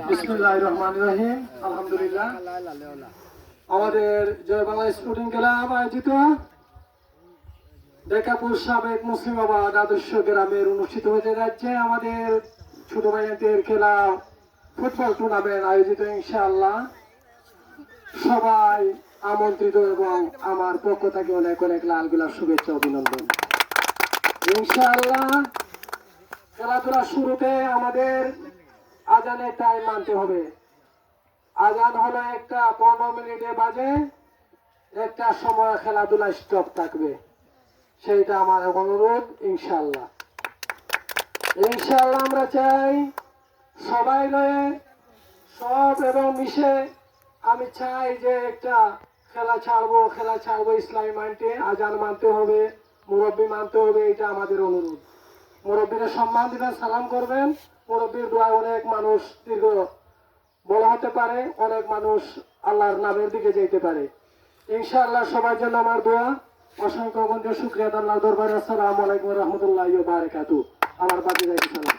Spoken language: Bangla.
বিসমিল্লাহির রহমানির রহিম। আলহামদুলিল্লাহ, আমাদের জয় বাংলা স্পোর্টিং ক্লাব আয়োজিত দেখাপুর সাবেক মুসলিমাবাদ আদর্শ গ্রামের অনুষ্ঠিত হতে যাচ্ছে আমাদের ছোট ভাইদের খেলা ফুটবল টুর্নামেন্ট আয়োজিত। ইনশাআল্লাহ সবাই আমন্ত্রিত এবং আমার পক্ষ থেকে অনেক অনেক লাল গোলাপ শুভেচ্ছা অভিনন্দন। ইনশাআল্লাহ খেলাধুলার শুরুতে আমাদের আজানের টাইম মানতে হবে। আজান হলো 1:15 বাজে, 1টার সময় খেলাধুলা স্টপ থাকবে, সেইটা আমার অনুরোধ। ইনশাআল্লাহ ইনশাআল্লাহ আমরা চাই সবাই লয়ে সব এবং মিশে আমি চাই যে একটা খেলা ছাড়বো ইসলামী মানতে, আজান মানতে হবে, মুরব্বী মানতে হবে, এটা আমাদের অনুরোধ। মুরব্বীরা সম্মান দিবেন, সালাম করবেন। মুরব্বীর দোয়ায় অনেক মানুষ দীর্ঘ বড় হতে পারে, অনেক মানুষ আল্লাহর নামের দিকে যেতে পারে। ইনশাআল্লাহ সবার জন্য আমার দোয়া। অসংখ্য শুকরিয়া আল্লাহর দরবারে। আসসালামু আলাইকুম ওয়া রাহমাতুল্লাহি ওয়া বারাকাতুহু। আমার বাকি যাই সালাম।